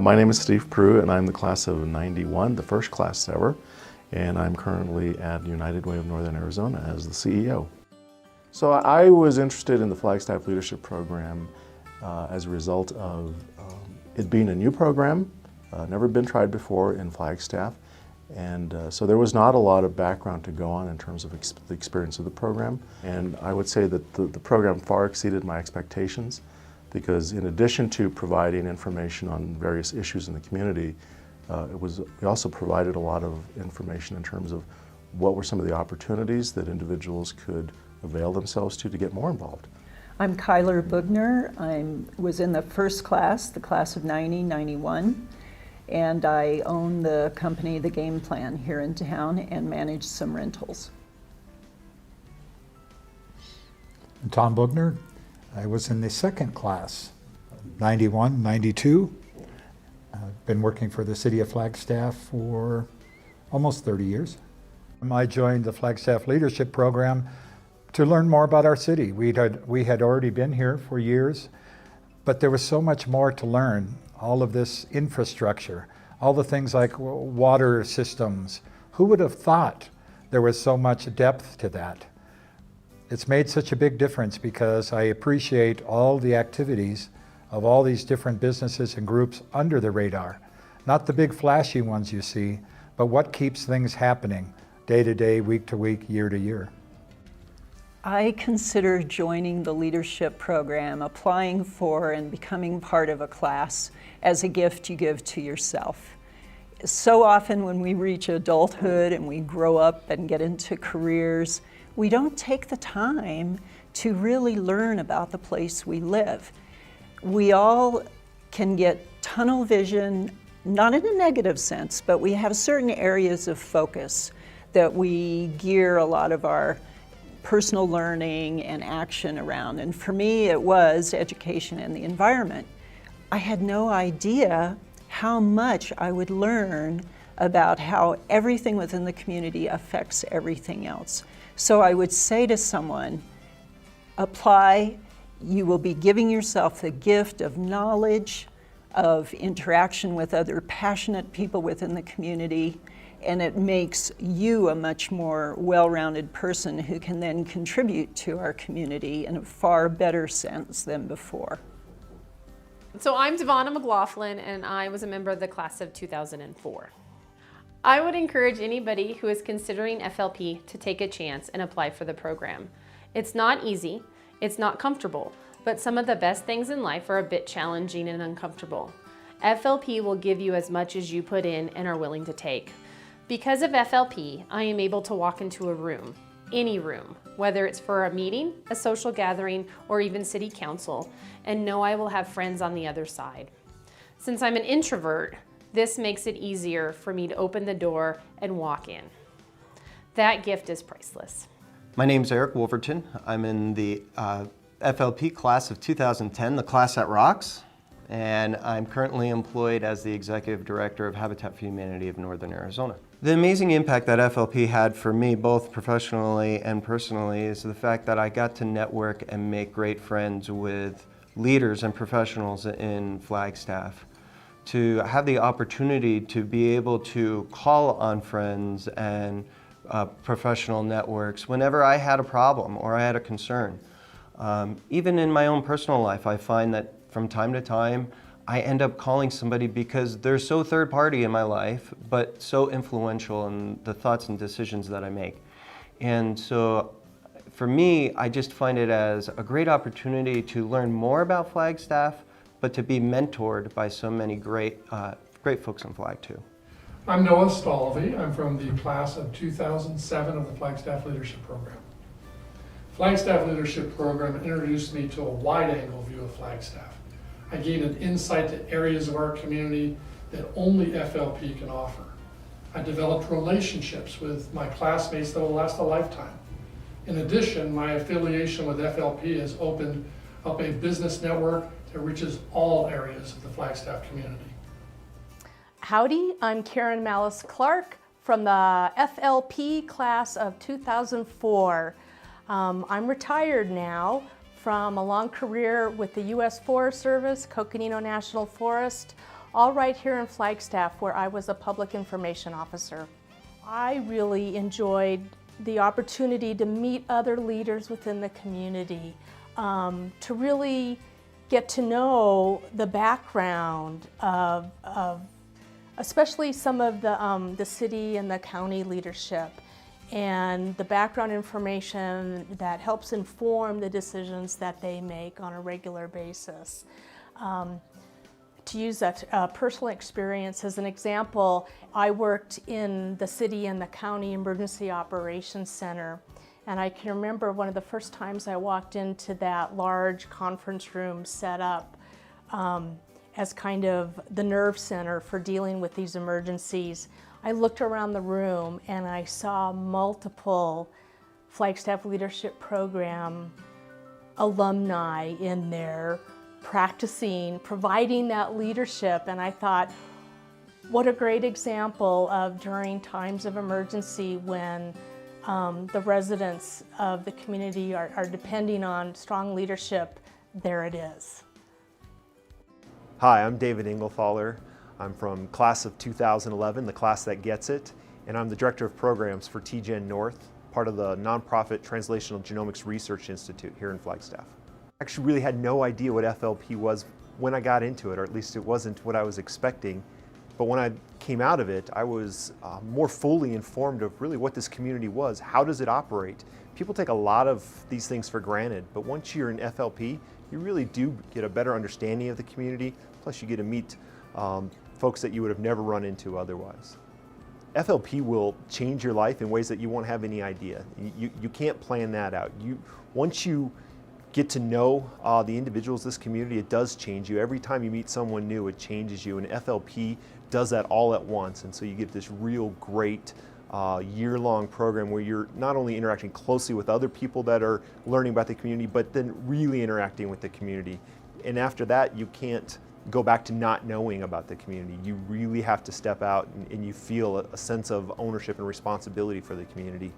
My name is Steve Prue, and I'm the class of '91, the first class ever, and I'm currently at United Way of Northern Arizona as the CEO. So I was interested in the Flagstaff Leadership Program as a result of it being a new program, never been tried before in Flagstaff, and so there was not a lot of background to go on in terms of the experience of the program. And I would say that the program far exceeded my expectations, because in addition to providing information on various issues in the community, we also provided a lot of information in terms of what were some of the opportunities that individuals could avail themselves to get more involved. I'm Kyler Bugner. I was in the first class, the class of '91, and I own the company, The Game Plan, here in town and manage some rentals. I'm Tom Bugner. I was in the second class, '91, '92. I've been working for the City of Flagstaff for almost 30 years. I joined the Flagstaff Leadership Program to learn more about our city. We had already been here for years, but there was so much more to learn. All of this infrastructure, all the things like water systems. Who would have thought there was so much depth to that? It's made such a big difference because I appreciate all the activities of all these different businesses and groups under the radar. Not the big flashy ones you see, but what keeps things happening day to day, week to week, year to year. I consider joining the leadership program, applying for and becoming part of a class, as a gift you give to yourself. So often when we reach adulthood and we grow up and get into careers, we don't take the time to really learn about the place we live. We all can get tunnel vision, not in a negative sense, but we have certain areas of focus that we gear a lot of our personal learning and action around. And for me, it was education and the environment. I had no idea how much I would learn about how everything within the community affects everything else. So I would say to someone, apply. You will be giving yourself the gift of knowledge, of interaction with other passionate people within the community, and it makes you a much more well-rounded person who can then contribute to our community in a far better sense than before. So I'm Devonna McLaughlin, and I was a member of the class of 2004. I would encourage anybody who is considering FLP to take a chance and apply for the program. It's not easy, it's not comfortable, but some of the best things in life are a bit challenging and uncomfortable. FLP will give you as much as you put in and are willing to take. Because of FLP, I am able to walk into a room, any room, whether it's for a meeting, a social gathering, or even city council, and know I will have friends on the other side. Since I'm an introvert, this makes it easier for me to open the door and walk in. That gift is priceless. My name's Eric Wolverton. I'm in the FLP class of 2010, the class that rocks, and I'm currently employed as the Executive Director of Habitat for Humanity of Northern Arizona. The amazing impact that FLP had for me, both professionally and personally, is the fact that I got to network and make great friends with leaders and professionals in Flagstaff. To have the opportunity to be able to call on friends and professional networks whenever I had a problem or I had a concern. Even in my own personal life, I find that from time to time, I end up calling somebody because they're so third party in my life, but so influential in the thoughts and decisions that I make. And so for me, I just find it as a great opportunity to learn more about Flagstaff, but to be mentored by so many great folks in Flag too. I'm Noah Stalvey. I'm from the class of 2007 of the Flagstaff Leadership Program. Flagstaff Leadership Program introduced me to a wide-angle view of Flagstaff. I gained an insight to areas of our community that only FLP can offer. I developed relationships with my classmates that will last a lifetime. In addition, my affiliation with FLP has opened up a business network that reaches all areas of the Flagstaff community. Howdy, I'm Karen Malice Clark from the FLP class of 2004. I'm retired now from a long career with the U.S. Forest Service, Coconino National Forest, all right here in Flagstaff where I was a public information officer. I really enjoyed the opportunity to meet other leaders within the community, to really get to know the background of especially some of the city and the county leadership, and the background information that helps inform the decisions that they make on a regular basis. To use a personal experience as an example, I worked in the city and the county emergency operations center, and I can remember one of the first times I walked into that large conference room set up as kind of the nerve center for dealing with these emergencies. I looked around the room and I saw multiple Flagstaff Leadership Program alumni in there practicing, providing that leadership, and I thought, what a great example of during times of emergency when the residents of the community are depending on strong leadership, there it is. Hi, I'm David Inglethaler. I'm from class of 2011, the class that gets it, and I'm the Director of Programs for TGen North, part of the nonprofit Translational Genomics Research Institute here in Flagstaff. I actually really had no idea what FLP was when I got into it, or at least it wasn't what I was expecting. But when I came out of it, I was more fully informed of really what this community was. How does it operate? People take a lot of these things for granted, but once you're in FLP, you really do get a better understanding of the community, plus you get to meet folks that you would have never run into otherwise. FLP will change your life in ways that you won't have any idea. You can't plan that out. Once you get to know the individuals of this community, it does change you. Every time you meet someone new, it changes you, and FLP does that all at once, and so you get this real great year-long program where you're not only interacting closely with other people that are learning about the community, but then really interacting with the community. And after that, you can't go back to not knowing about the community. You really have to step out and you feel a sense of ownership and responsibility for the community.